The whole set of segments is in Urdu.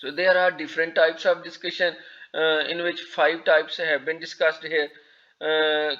So there are different types of discussion in which 5 types have been discussed here.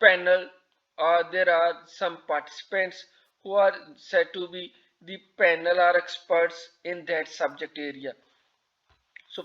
panel or there are some participants who are said to be the panel or experts in that subject area. So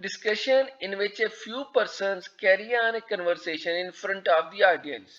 discussion in which a few persons carry on a conversation in front of the audience.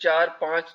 4, 5,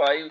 5।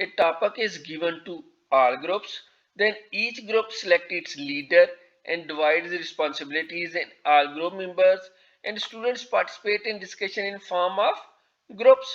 a topic is given to all groups, then each group selects its leader and divides the responsibilities in all group members, and students participate in discussion in form of groups.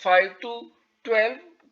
5 to 12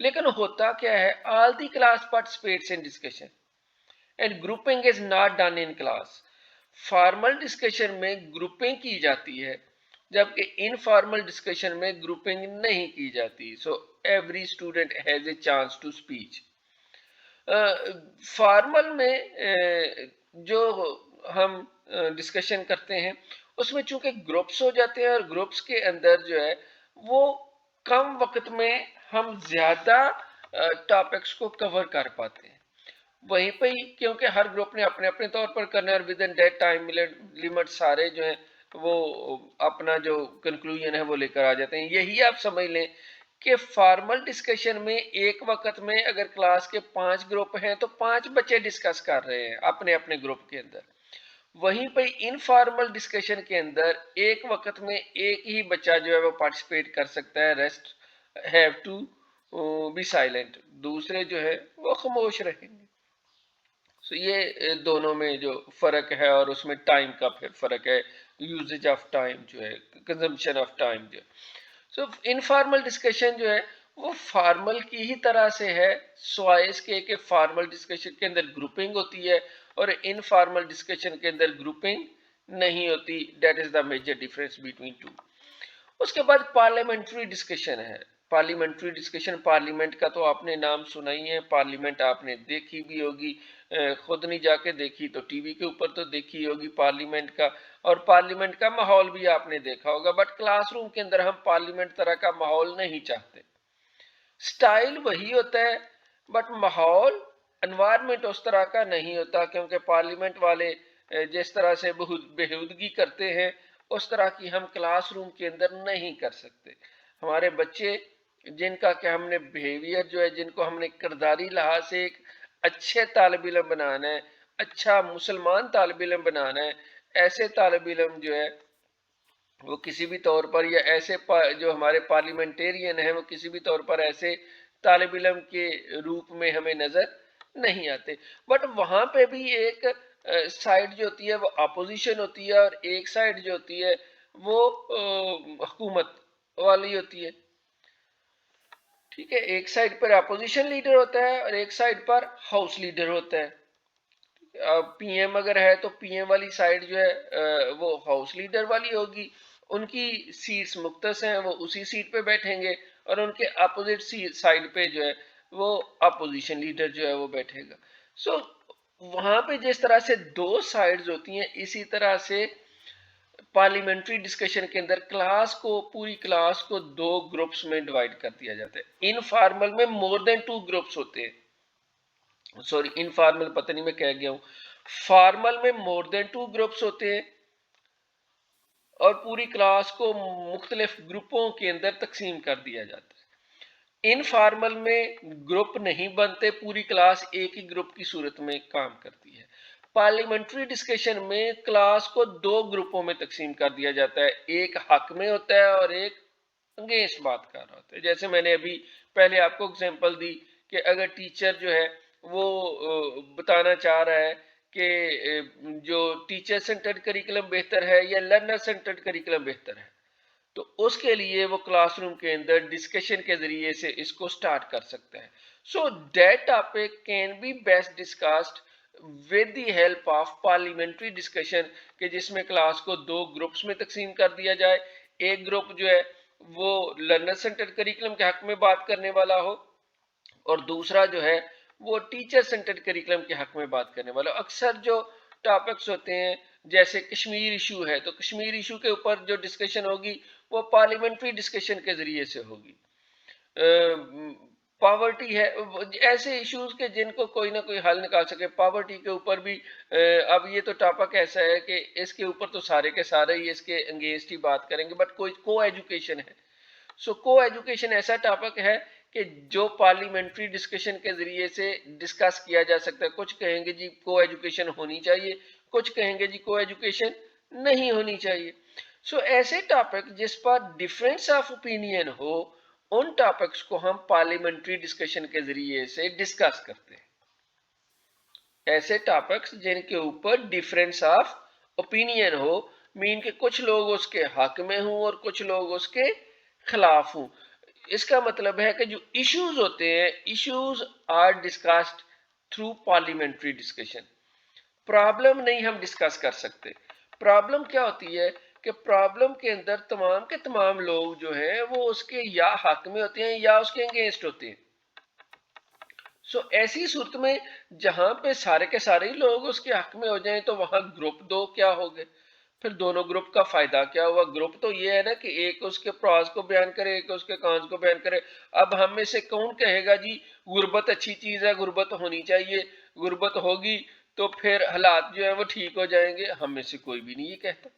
لیکن ہوتا کیا ہے, all the class participates in discussion and grouping is not done in class. Formal discussion میں گروپنگ کی جاتی ہے جبکہ انفارمل ڈسکشن میں گروپنگ نہیں کی جاتی. So every student has a chance to speech. Formal میں جو ہم ڈسکشن کرتے ہیں اس میں چونکہ گروپس ہو جاتے ہیں اور گروپس کے اندر جو ہے وہ کم وقت میں ہم زیادہ ٹاپکس کو کور کر پاتے ہیں. وہیں پہ ہی کیونکہ ہر گروپ نے اپنے اپنے طور پر کرنا ہے اور with in that time limit سارے جو ہیں وہ اپنا جو کنکلوژن ہے وہ لے کر آ جاتے ہیں. یہی آپ سمجھ لیں کہ فارمل ڈسکشن میں ایک وقت میں اگر کلاس کے 5 گروپ ہیں تو 5 بچے ڈسکس کر رہے ہیں اپنے اپنے گروپ کے اندر. وہیں پہ انفارمل ڈسکشن کے اندر ایک وقت میں ایک ہی بچہ جو ہے وہ پارٹیسپیٹ کر سکتا ہے, rest have to be silent, دوسرے جو ہے وہ خاموش رہیں گے. سو یہ دونوں میں جو فرق ہے اور اس میں ٹائم کا پھر فرق ہے, یوزیج آف ٹائم جو ہے, کنزمپشن آف ٹائم جو ہے. سو انفارمل ڈسکشن جو ہے وہ فارمل کی ہی طرح سے ہے سوائے اس کے کہ فارمل ڈسکشن کے اندر گروپنگ ہوتی ہے اور انفارمل ڈسکشن کے اندر گروپنگ نہیں ہوتی. That is the major difference between two. اس کے بعد پارلیمنٹری ڈسکشن ہے. پارلیمنٹری ڈسکشن, پارلیمنٹ کا تو آپ نے نام سنا ہی ہے, پارلیمنٹ آپ نے دیکھی بھی ہوگی, خود نہیں جا کے دیکھی تو ٹی وی کے اوپر تو دیکھی ہوگی پارلیمنٹ کا, اور پارلیمنٹ کا ماحول بھی آپ نے دیکھا ہوگا. بٹ کلاس روم کے اندر ہم پارلیمنٹ طرح کا ماحول نہیں چاہتے. سٹائل وہی ہوتا ہے بٹ ماحول انوائرمنٹ اس طرح کا نہیں ہوتا, کیونکہ پارلیمنٹ والے جس طرح سے بےہودگی کرتے ہیں اس طرح کی ہم کلاس روم کے اندر نہیں کر سکتے. ہمارے بچے جن کا کہ ہم نے بیہیویئر جو ہے, جن کو ہم نے کرداری لحاظ سے ایک اچھے طالب علم بنانا ہے, اچھا مسلمان طالب علم بنانا ہے, ایسے طالب علم جو ہے وہ کسی بھی طور پر, یا ایسے جو ہمارے پارلیمنٹیرین ہیں وہ کسی بھی طور پر ایسے طالب علم کے روپ میں ہمیں نظر نہیں آتے. بٹ وہاں پہ بھی ایک سائیڈ جو ہوتی ہے وہ اپوزیشن ہوتی ہے اور ایک سائیڈ جو ہوتی ہے وہ حکومت والی ہوتی ہے. ٹھیک ہے, ایک سائیڈ پر اپوزیشن لیڈر ہوتا ہے اور ایک سائیڈ پر ہاؤس لیڈر ہوتا ہے. پی ایم اگر ہے تو پی ایم والی سائیڈ جو ہے وہ ہاؤس لیڈر والی ہوگی, ان کی سیٹس مختص ہیں, وہ اسی سیٹ پہ بیٹھیں گے, اور ان کے اپوزٹ سائیڈ پہ جو ہے وہ اپوزیشن لیڈر جو ہے وہ بیٹھے گا. سو وہاں پہ جس طرح سے دو سائیڈز ہوتی ہیں اسی طرح سے پارلیمنٹری ڈسکشن کے اندر پوری کلاس کو 2 گروپس میں ڈیوائیڈ کر دیا جاتا ہے. انفارمل میں مور دین 2 گروپس ہوتے ہیں, سوری انفارمل پتہ نہیں میں کہہ گیا ہوں, فارمل میں مور دین 2 گروپس ہوتے ہیں اور پوری کلاس کو مختلف گروپوں کے اندر تقسیم کر دیا جاتا ہے. انفارمل میں گروپ نہیں بنتے, پوری کلاس ایک ہی گروپ کی صورت میں کام کرتی ہے. پارلیمنٹری ڈسکشن میں کلاس کو 2 گروپوں میں تقسیم کر دیا جاتا ہے, ایک حق میں ہوتا ہے اور ایک انگیس بات کر رہا ہوتا ہے. جیسے میں نے ابھی پہلے آپ کو اگزامپل دی کہ اگر ٹیچر جو ہے وہ بتانا چاہ رہا ہے کہ جو ٹیچر سینٹرڈ کریکلم بہتر ہے یا لرنر سینٹرڈ کریکلم بہتر ہے, تو اس کے لیے وہ کلاس روم کے اندر ڈسکشن کے ذریعے سے اس کو سٹارٹ کر سکتا ہے. So that topic can be best discussed with the help of parliamentary discussion, کہ جس میں کلاس کو 2 گروپس میں تقسیم کر دیا جائے. ایک گروپ جو ہے وہ لرنر سینٹرڈ کریکلم کے حق میں بات کرنے والا ہو اور دوسرا جو ہے وہ ٹیچر سینٹرڈ کریکلم کے حق میں بات کرنے والا. اکثر جو ٹاپکس ہوتے ہیں جیسے کشمیر ایشو ہے تو کشمیر ایشو کے اوپر جو ڈسکشن ہوگی وہ پارلیمنٹری ڈسکشن کے ذریعے سے ہوگی. پاورٹی ہے, ایسے ایشوز کے جن کو کوئی نہ کوئی حل نکال سکے. پاورٹی کے اوپر بھی اب یہ تو ٹاپک ایسا ہے کہ اس کے اوپر تو سارے کے سارے ہی اس کے انگیسٹ ہی بات کریں گے, بٹ کوئی کو ایجوکیشن ہے. سو کو ایجوکیشن ایسا ٹاپک ہے کہ جو پارلیمنٹری ڈسکشن کے ذریعے سے ڈسکس کیا جا سکتا ہے. کچھ کہیں گے جی کو ایجوکیشن ہونی چاہیے, کچھ کہیں گے جی کو ایجوکیشن نہیں ہونی چاہیے. سو ایسے ٹاپک جس پر ڈیفرنس آف اوپینین ہو ان ٹاپکس کو ہم پارلیمنٹری ڈسکشن کے ذریعے سے ڈسکس کرتے ہیں. ایسے ٹاپکس جن کے اوپر ڈیفرنس آف اوپینین ہو, مین کہ کچھ لوگ اس کے حق میں ہوں اور کچھ لوگ اس کے خلاف ہوں. اس کا مطلب ہے کہ جو ایشوز ہوتے ہیں issues are discussed through parliamentary discussion. Problem نہیں ہم ڈسکس کر سکتے. پرابلم کیا ہوتی ہے کہ پرابلم کے اندر تمام کے تمام لوگ جو ہیں وہ اس کے یا حق میں ہوتے ہیں یا اس کے اگینسٹ ہوتے ہیں. سو ایسی صورت میں جہاں پہ سارے کے سارے لوگ اس کے حق میں ہو جائیں تو وہاں گروپ دو کیا ہو گئے. پھر دونوں گروپ کا فائدہ کیا ہوا؟ گروپ تو یہ ہے نا کہ ایک اس کے پراز کو بیان کرے ایک اس کے کانز کو بیان کرے. اب ہم میں سے کون کہے گا جی غربت اچھی چیز ہے، غربت ہونی چاہیے، غربت ہوگی تو پھر حالات جو ہیں وہ ٹھیک ہو جائیں گے؟ ہم میں سے کوئی بھی نہیں یہ کہتا.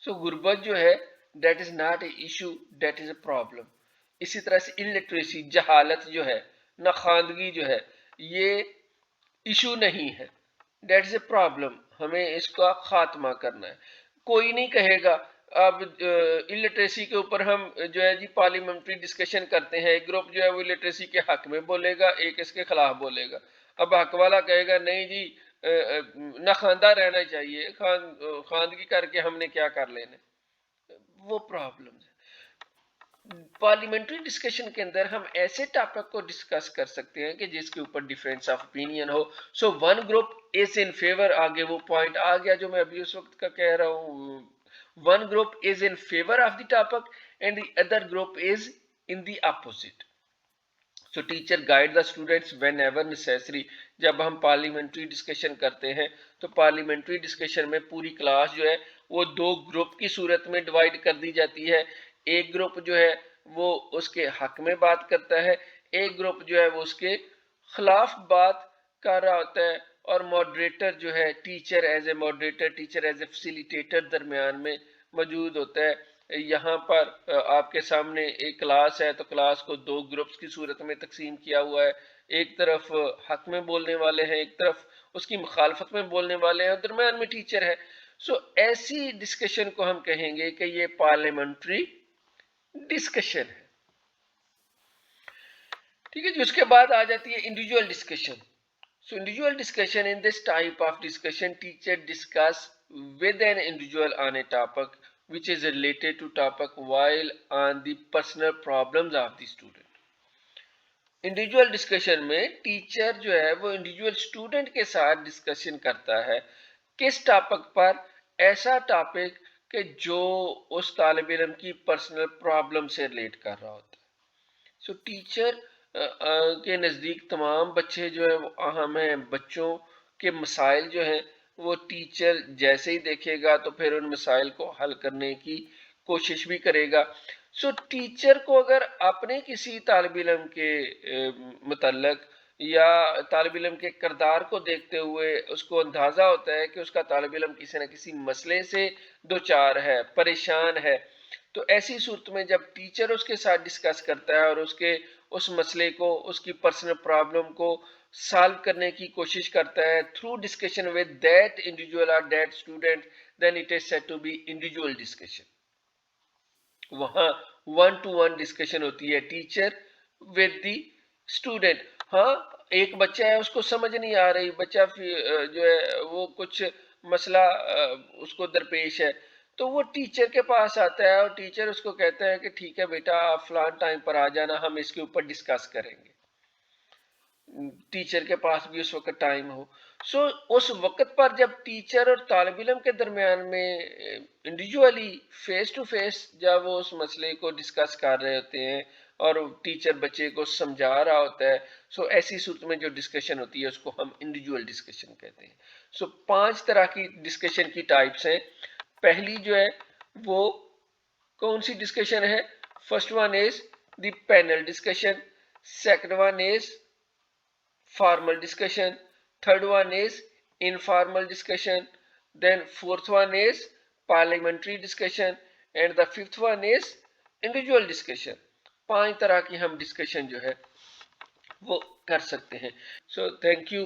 سو غربت جو ہے that is not a issue, that is a problem. اسی طرح سے انلٹریسی، جہالت جو ہے، ناخواندگی جو ہے، یہ ایشو نہیں ہے، دیٹ از اے پرابلم. ہمیں اس کا خاتمہ کرنا ہے. کوئی نہیں کہے گا اب الٹریسی کے اوپر ہم جو ہے جی پارلیمنٹری ڈسکشن کرتے ہیں، ایک گروپ جو ہے وہ الٹریسی کے حق میں بولے گا، ایک اس کے خلاف بولے گا. اب حق والا کہے گا نہیں جی نہ خواندہ رہنا چاہیے، خواندگی کر کے ہم نے کیا کر لینا. وہ پرابلم ہے. پارلیمنٹری ڈسکشن کے اندر ہم ایسے ٹاپک کو ڈسکس کر سکتے ہیں کہ جس کے اوپر difference of opinion who. So one group is in favour, آگے وہ پوائنٹ آ گیا جو میں ابھی اس وقت کا کہہ رہا ہوں. One group is in favour of the topic and the other group is in the opposite. So teacher guide the students when ever necessary. جب ہم پارلیمنٹری ڈسکشن کرتے ہیں تو پارلیمنٹری ڈسکشن میں پوری کلاس جو ہے وہ دو گروپ کی صورت میں ڈیوائیڈ کر دی جاتی ہے. ایک گروپ جو ہے وہ اس کے حق میں بات کرتا ہے، ایک گروپ جو ہے وہ اس کے خلاف بات کر رہا ہوتا ہے. اور ماڈریٹر جو ہے teacher as a moderator, teacher as a facilitator درمیان میں موجود ہوتا ہے. یہاں پر آپ کے سامنے ایک کلاس ہے تو کلاس کو دو گروپس کی صورت میں تقسیم کیا ہوا ہے. ایک طرف حق میں بولنے والے ہیں، ایک طرف اس کی مخالفت میں بولنے والے ہیں، اور درمیان میں ٹیچر ہے. سو ایسی ڈسکشن کو ہم کہیں گے کہ یہ پارلیمنٹری ڈسکشن ہے. ٹھیک ہے جی. اس کے بعد آ جاتی ہے individual discussion. So individual discussion in this type of discussion teacher discuss with an individual on a topic which is related to topic while on the personal problems of the student. Individual discussion میں ٹیچر جو ہے وہ انڈیویجول اسٹوڈنٹ کے ساتھ ڈسکشن کرتا ہے کس ٹاپک پر؟ ایسا ٹاپک کہ جو اس طالب علم کی پرسنل پرابلم سے ریلیٹ کر رہا ہوتا ہے. سو ٹیچر کے نزدیک تمام بچے جو ہے وہ اہم ہیں. بچوں کے مسائل جو ہیں وہ ٹیچر جیسے ہی دیکھے گا تو پھر ان مسائل کو حل کرنے کی کوشش بھی کرے گا. سو ٹیچر کو اگر اپنے کسی طالب علم کے متعلق یا طالب علم کے کردار کو دیکھتے ہوئے اس کو اندازہ ہوتا ہے کہ اس کا طالب علم کسی نہ کسی مسئلے سے دوچار ہے، پریشان ہے، تو ایسی صورت میں جب ٹیچر اس کے ساتھ ڈسکس کرتا ہے اور اس مسئلے کو، اس کی پرسنل پرابلم کو سالو کرنے کی کوشش کرتا ہے through discussion with that individual اور that student, then it is said to be individual discussion. وہاں ون ٹو ون ڈسکشن ہوتی ہے ٹیچر ود دی اسٹوڈنٹ. ہاں ایک بچہ ہے اس کو سمجھ نہیں آ رہی، بچہ جو ہے وہ کچھ مسئلہ اس کو درپیش ہے تو وہ ٹیچر کے پاس آتا ہے اور ٹیچر اس کو کہتا ہے کہ ٹھیک ہے بیٹا آپ فلان ٹائم پر آ جانا، ہم اس کے اوپر ڈسکس کریں گے. ٹیچر کے پاس بھی اس وقت ٹائم ہو. سو اس وقت پر جب ٹیچر اور طالب علم کے درمیان میں انڈیویجولی فیس ٹو فیس جب وہ اس مسئلے کو ڈسکس کر رہے ہوتے ہیں اور ٹیچر بچے کو سمجھا رہا ہوتا ہے، سو ایسی صورت میں جو ڈسکشن ہوتی ہے اس کو ہم انڈیویجول ڈسکشن کہتے ہیں. سو 5 طرح کی ڈسکشن کی ٹائپس ہیں. پہلی جو ہے وہ کون سی ڈسکشن ہے؟ First one is the panel discussion, second one is formal discussion, third one is informal discussion, then fourth one is parliamentary discussion and the fifth one is individual discussion. 5 طرح کی ہم ڈسکشن جو ہے وہ کر سکتے ہیں. So thank you.